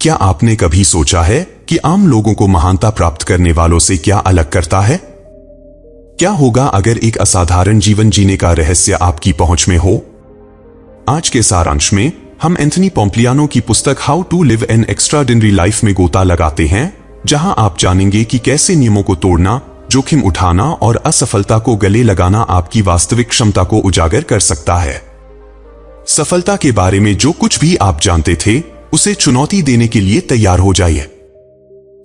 क्या आपने कभी सोचा है कि आम लोगों को महानता प्राप्त करने वालों से क्या अलग करता है? क्या होगा अगर एक असाधारण जीवन जीने का रहस्य आपकी पहुंच में हो? आज के सारांश में हम एंथनी पोम्प्लियानो की पुस्तक how to live an extraordinary life में गोता लगाते हैं, जहां आप जानेंगे कि कैसे नियमों को तोड़ना, जोखिम उठाना और असफलता को गले लगाना आपकी वास्तविक क्षमता को उजागर कर सकता है। सफलता के बारे में जो कुछ भी आप जानते थे, उसे चुनौती देने के लिए तैयार हो जाइए।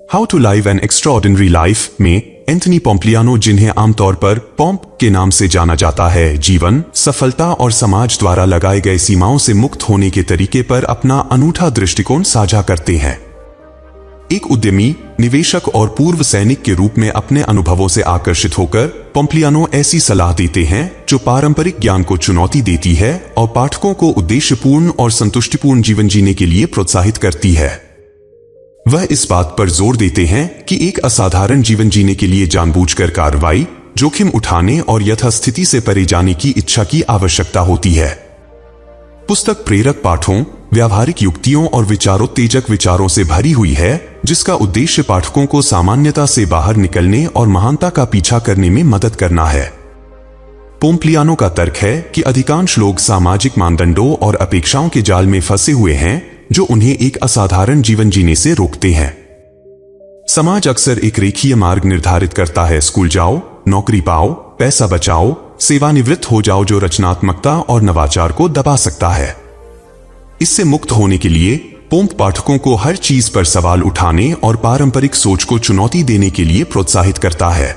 How to live an extraordinary life में एंथनी पोम्प्लियानो, जिन्हें आमतौर पर पोम्प के नाम से जाना जाता है, जीवन, सफलता और समाज द्वारा लगाए गए सीमाओं से मुक्त होने के तरीके पर अपना अनूठा दृष्टिकोण साझा करते हैं। एक उद्यमी, निवेशक और पूर्व सैनिक के रूप में अपने अनुभवों से आकर्षित होकर पोम्प्लियानो ऐसी सलाह देते हैं जो पारंपरिक ज्ञान को चुनौती देती है और पाठकों को उद्देश्यपूर्ण और संतुष्टिपूर्ण जीवन जीने के लिए प्रोत्साहित करती है। वह इस बात पर जोर देते हैं कि एक असाधारण जीवन जीने के लिए जानबूझकर कार्रवाई, जोखिम उठाने और यथास्थिति से परे जाने की इच्छा की आवश्यकता होती है। पुस्तक प्रेरक पाठों, व्यावहारिक युक्तियों और विचारोत्तेजक विचारों से भरी हुई है, जिसका उद्देश्य पाठकों को सामान्यता से बाहर निकलने और महानता का पीछा करने में मदद करना है। पोम्प्लियानो का तर्क है कि अधिकांश लोग सामाजिक मानदंडों और अपेक्षाओं के जाल में फंसे हुए हैं, जो उन्हें एक असाधारण जीवन जीने से रोकते हैं। समाज अक्सर एक रेखीय मार्ग निर्धारित करता है, स्कूल जाओ, नौकरी पाओ, पैसा बचाओ, सेवानिवृत्त हो जाओ, जो रचनात्मकता और नवाचार को दबा सकता है। इससे मुक्त होने के लिए पोम्प पाठकों को हर चीज पर सवाल उठाने और पारंपरिक सोच को चुनौती देने के लिए प्रोत्साहित करता है।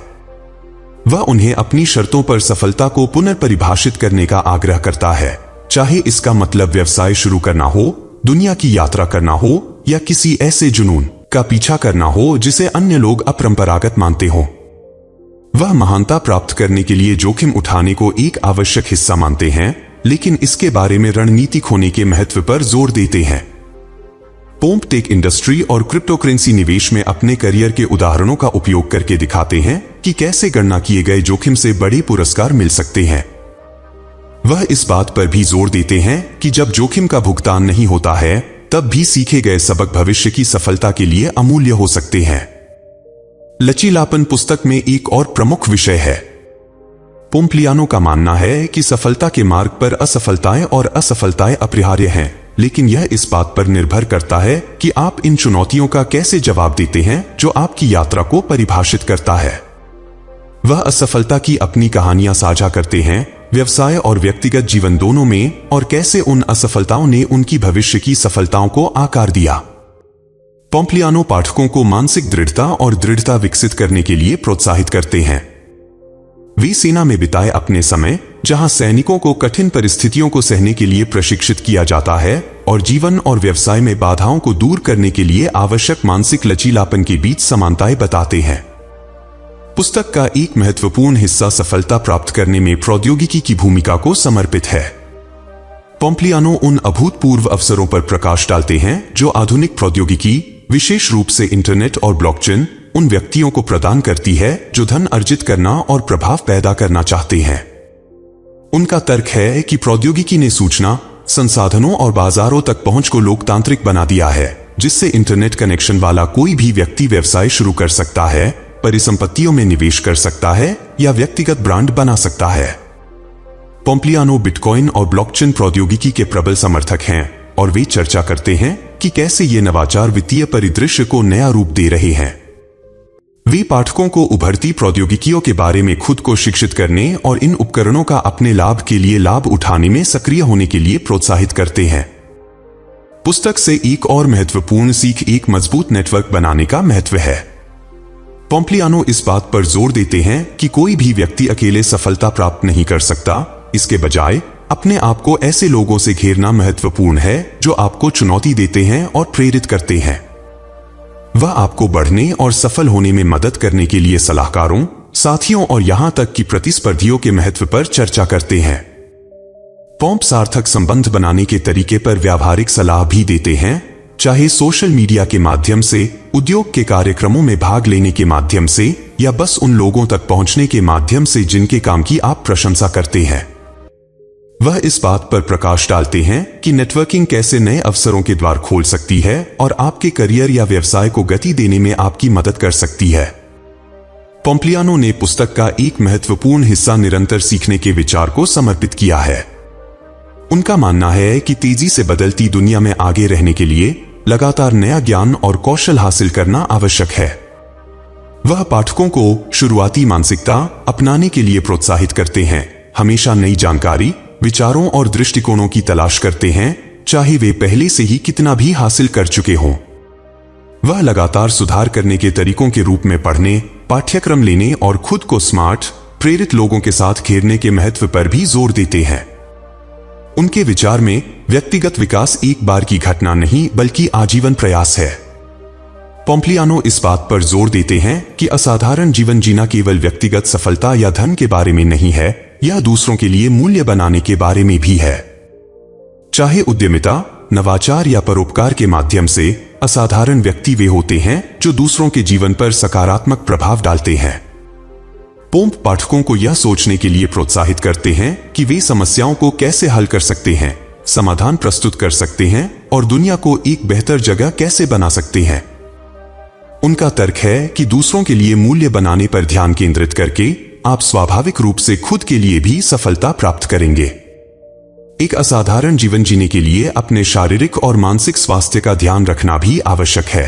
वह उन्हें अपनी शर्तों पर सफलता को पुनर्परिभाषित करने का आग्रह करता है, चाहे इसका मतलब व्यवसाय शुरू करना हो, दुनिया की यात्रा करना हो या किसी ऐसे जुनून का पीछा करना हो जिसे अन्य लोग अपरंपरागत मानते हों। वह महानता प्राप्त करने के लिए जोखिम उठाने को एक आवश्यक हिस्सा मानते हैं, लेकिन इसके बारे में रणनीतिक होने के महत्व पर जोर देते हैं। पोम्प टेक इंडस्ट्री और क्रिप्टोकरेंसी निवेश में अपने करियर के उदाहरणों का उपयोग करके दिखाते हैं कि कैसे गणना किए गए जोखिम से बड़े पुरस्कार मिल सकते हैं। वह इस बात पर भी जोर देते हैं कि जब जोखिम का भुगतान नहीं होता है, तब भी सीखे गए सबक भविष्य की सफलता के लिए अमूल्य हो सकते हैं। लचीलापन पुस्तक में एक और प्रमुख विषय है। पोम्प्लियानो का मानना है कि सफलता के मार्ग पर असफलताएं और असफलताएं अपरिहार्य हैं, लेकिन यह इस बात पर निर्भर करता है कि आप इन चुनौतियों का कैसे जवाब देते हैं, जो आपकी यात्रा को परिभाषित करता है। वह असफलता की अपनी कहानियां साझा करते हैं, व्यवसाय और व्यक्तिगत जीवन दोनों में, और कैसे उन असफलताओं ने उनकी भविष्य की सफलताओं को आकार दिया। पोम्प्लियानो पाठकों को मानसिक दृढ़ता और दृढ़ता विकसित करने के लिए प्रोत्साहित करते हैं। वे सेना में बिताए अपने समय, जहां सैनिकों को कठिन परिस्थितियों को सहने के लिए प्रशिक्षित किया जाता है, और जीवन और व्यवसाय में बाधाओं को दूर करने के लिए आवश्यक मानसिक लचीलापन के बीच समानताएं बताते हैं। पुस्तक का एक महत्वपूर्ण हिस्सा सफलता प्राप्त करने में प्रौद्योगिकी की भूमिका को समर्पित है। पोम्प्लियानो उन अभूतपूर्व अवसरों पर प्रकाश डालते हैं जो आधुनिक प्रौद्योगिकी, विशेष रूप से इंटरनेट और ब्लॉकचेन, उन व्यक्तियों को प्रदान करती है जो धन अर्जित करना और प्रभाव पैदा करना चाहते हैं। उनका तर्क है कि प्रौद्योगिकी ने सूचना, संसाधनों और बाजारों तक पहुंच को लोकतांत्रिक बना दिया है, जिससे इंटरनेट कनेक्शन वाला कोई भी व्यक्ति व्यवसाय शुरू कर सकता है, परिसंपत्तियों में निवेश कर सकता है या व्यक्तिगत ब्रांड बना सकता है। पोम्प्लियानो बिटकॉइन और ब्लॉकचेन प्रौद्योगिकी के प्रबल समर्थक हैं, और वे चर्चा करते हैं कि कैसे ये नवाचार वित्तीय परिदृश्य को नया रूप दे रहे हैं। वे पाठकों को उभरती प्रौद्योगिकियों के बारे में खुद को शिक्षित करने और इन उपकरणों का अपने लाभ के लिए लाभ उठाने में सक्रिय होने के लिए प्रोत्साहित करते हैं। पुस्तक से एक और महत्वपूर्ण सीख एक मजबूत नेटवर्क बनाने का महत्व है। पोम्प्लियानो इस बात पर जोर देते हैं कि कोई भी व्यक्ति अकेले सफलता प्राप्त नहीं कर सकता, इसके बजाय अपने आप को ऐसे लोगों से घेरना महत्वपूर्ण है जो आपको चुनौती देते हैं और प्रेरित करते हैं। वह आपको बढ़ने और सफल होने में मदद करने के लिए सलाहकारों, साथियों और यहां तक कि प्रतिस्पर्धियों के महत्व पर चर्चा करते हैं। पोम्प सार्थक संबंध बनाने के तरीके पर व्यावहारिक सलाह भी देते हैं, चाहे सोशल मीडिया के माध्यम से, उद्योग के कार्यक्रमों में भाग लेने के माध्यम से, या बस उन लोगों तक पहुंचने के माध्यम से जिनके काम की आप प्रशंसा करते हैं। वह इस बात पर प्रकाश डालते हैं कि नेटवर्किंग कैसे नए अवसरों के द्वार खोल सकती है और आपके करियर या व्यवसाय को गति देने में आपकी मदद कर सकती है। पोम्प्लियानो ने पुस्तक का एक महत्वपूर्ण हिस्सा निरंतर सीखने के विचार को समर्पित किया है। उनका मानना है कि तेजी से बदलती दुनिया में आगे रहने के लिए लगातार नया ज्ञान और कौशल हासिल करना आवश्यक है। वह पाठकों को शुरुआती मानसिकता अपनाने के लिए प्रोत्साहित करते हैं, हमेशा नई जानकारी, विचारों और दृष्टिकोणों की तलाश करते हैं, चाहे वे पहले से ही कितना भी हासिल कर चुके हों। वह लगातार सुधार करने के तरीकों के रूप में पढ़ने, पाठ्यक्रम लेने और खुद को स्मार्ट, प्रेरित लोगों के साथ घेरने के महत्व पर भी जोर देते हैं। उनके विचार में व्यक्तिगत विकास एक बार की घटना नहीं बल्कि आजीवन प्रयास है। पोम्प्लियानो इस बात पर जोर देते हैं कि असाधारण जीवन जीना केवल व्यक्तिगत सफलता या धन के बारे में नहीं है, यह दूसरों के लिए मूल्य बनाने के बारे में भी है। चाहे उद्यमिता, नवाचार या परोपकार के माध्यम से, असाधारण व्यक्ति वे होते हैं जो दूसरों के जीवन पर सकारात्मक प्रभाव डालते हैं। पोम्प पाठकों को यह सोचने के लिए प्रोत्साहित करते हैं कि वे समस्याओं को कैसे हल कर सकते हैं, समाधान प्रस्तुत कर सकते हैं और दुनिया को एक बेहतर जगह कैसे बना सकते हैं। उनका तर्क है कि दूसरों के लिए मूल्य बनाने पर ध्यान केंद्रित करके आप स्वाभाविक रूप से खुद के लिए भी सफलता प्राप्त करेंगे। एक असाधारण जीवन जीने के लिए अपने शारीरिक और मानसिक स्वास्थ्य का ध्यान रखना भी आवश्यक है।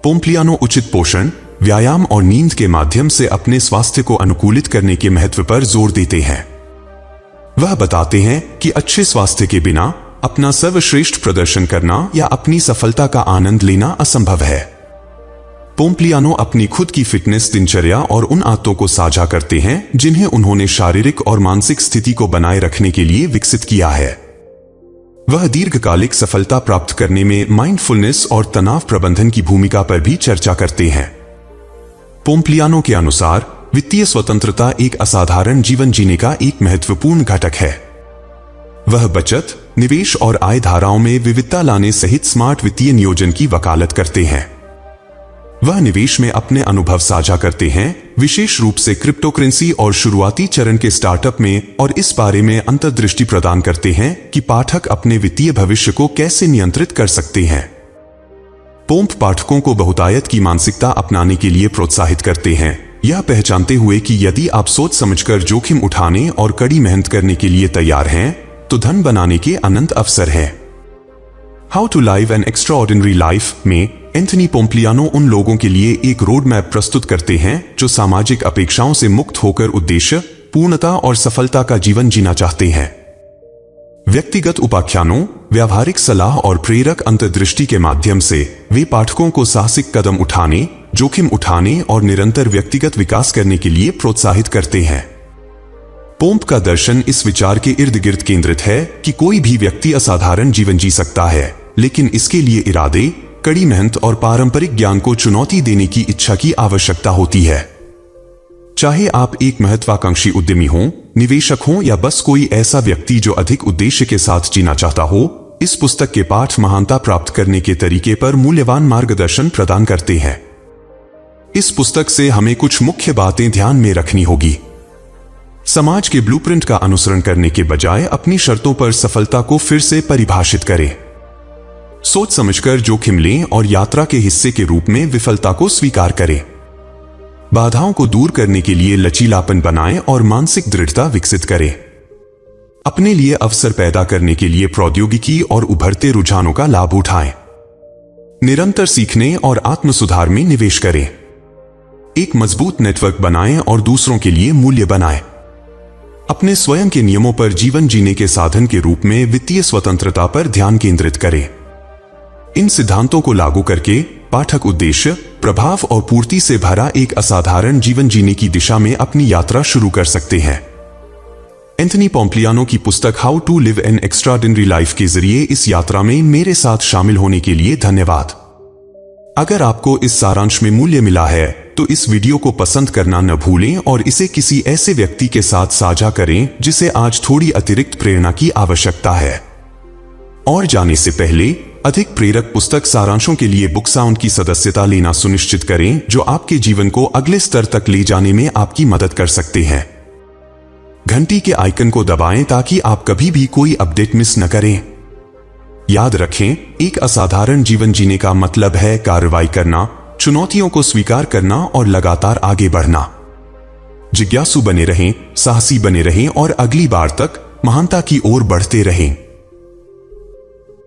पोम्प्लियानो उचित पोषण, व्यायाम और नींद के माध्यम से अपने स्वास्थ्य को अनुकूलित करने के महत्व पर जोर देते हैं। वह बताते हैं कि अच्छे स्वास्थ्य के बिना अपना सर्वश्रेष्ठ प्रदर्शन करना या अपनी सफलता का आनंद लेना असंभव है। पोम्प्लियानो अपनी खुद की फिटनेस दिनचर्या और उन आदतों को साझा करते हैं जिन्हें उन्होंने शारीरिक और मानसिक स्थिति को बनाए रखने के लिए विकसित किया है। वह दीर्घकालिक सफलता प्राप्त करने में माइंडफुलनेस और तनाव प्रबंधन की भूमिका पर भी चर्चा करते हैं। पोम्प्लियानो के अनुसार वित्तीय स्वतंत्रता एक असाधारण जीवन जीने का एक महत्वपूर्ण घटक है। वह बचत, निवेश और आय धाराओं में विविधता लाने सहित स्मार्ट वित्तीय नियोजन की वकालत करते हैं। वह निवेश में अपने अनुभव साझा करते हैं, विशेष रूप से क्रिप्टोकरेंसी और शुरुआती चरण के स्टार्टअप में, और इस बारे में अंतर्दृष्टि प्रदान करते हैं कि पाठक अपने वित्तीय भविष्य को कैसे नियंत्रित कर सकते हैं। पोम्प पाठकों को बहुतायत की मानसिकता अपनाने के लिए प्रोत्साहित करते हैं, यह पहचानते हुए कि यदि आप सोच समझकर जोखिम उठाने और कड़ी मेहनत करने के लिए तैयार हैं, तो धन बनाने के अनंत अवसर हैं। How to live an extraordinary life में एंथनी पोम्प्लियानो उन लोगों के लिए एक रोड मैप प्रस्तुत करते हैं जो सामाजिक अपेक्षाओं से मुक्त होकर उद्देश्य, पूर्णता और सफलता का जीवन जीना चाहते हैं। व्यक्तिगत उपाख्यानों, व्यावहारिक सलाह और प्रेरक अंतर्दृष्टि के माध्यम से वे पाठकों को साहसिक कदम उठाने, जोखिम उठाने और निरंतर व्यक्तिगत विकास करने के लिए प्रोत्साहित करते हैं। पोम्प का दर्शन इस विचार के इर्द गिर्द केंद्रित है कि कोई भी व्यक्ति असाधारण जीवन जी सकता है, लेकिन इसके लिए इरादे, कड़ी मेहनत और पारंपरिक ज्ञान को चुनौती देने की इच्छा की आवश्यकता होती है। चाहे आप एक महत्वाकांक्षी उद्यमी हों, निवेशक हों या बस कोई ऐसा व्यक्ति जो अधिक उद्देश्य के साथ जीना चाहता हो, इस पुस्तक के पाठ महानता प्राप्त करने के तरीके पर मूल्यवान मार्गदर्शन प्रदान करते हैं। इस पुस्तक से हमें कुछ मुख्य बातें ध्यान में रखनी होगी। समाज के ब्लूप्रिंट का अनुसरण करने के बजाय अपनी शर्तों पर सफलता को फिर से परिभाषित करें। सोच समझकर जोखिम लें और यात्रा के हिस्से के रूप में विफलता को स्वीकार करें। बाधाओं को दूर करने के लिए लचीलापन बनाएं और मानसिक दृढ़ता विकसित करें। अपने लिए अवसर पैदा करने के लिए प्रौद्योगिकी और उभरते रुझानों का लाभ उठाएं। निरंतर सीखने और आत्म सुधार में निवेश करें। एक मजबूत नेटवर्क बनाएं और दूसरों के लिए मूल्य बनाएं। अपने स्वयं के नियमों पर जीवन जीने के साधन के रूप में वित्तीय स्वतंत्रता पर ध्यान केंद्रित करें। इन सिद्धांतों को लागू करके पाठक उद्देश्य, प्रभाव और पूर्ति से भरा एक असाधारण जीवन जीने की दिशा में अपनी यात्रा शुरू कर सकते हैं। एंथनी पोम्प्लियानो की पुस्तक how to live an extraordinary life के जरिए इस यात्रा में मेरे साथ शामिल होने के लिए धन्यवाद। अगर आपको इस सारांश में मूल्य मिला है तो इस वीडियो को पसंद करना न भूलें और इसे किसी ऐसे व्यक्ति के साथ साझा करें जिसे आज थोड़ी अतिरिक्त प्रेरणा की आवश्यकता है। और जाने से पहले अधिक प्रेरक पुस्तक सारांशों के लिए बुक साउंड की सदस्यता लेना सुनिश्चित करें, जो आपके जीवन को अगले स्तर तक ले जाने में आपकी मदद कर सकते हैं। घंटी के आइकन को दबाएं ताकि आप कभी भी कोई अपडेट मिस न करें। याद रखें, एक असाधारण जीवन जीने का मतलब है कार्रवाई करना, चुनौतियों को स्वीकार करना और लगातार आगे बढ़ना। जिज्ञासु बने रहें, साहसी बने रहें और अगली बार तक महानता की ओर बढ़ते रहें।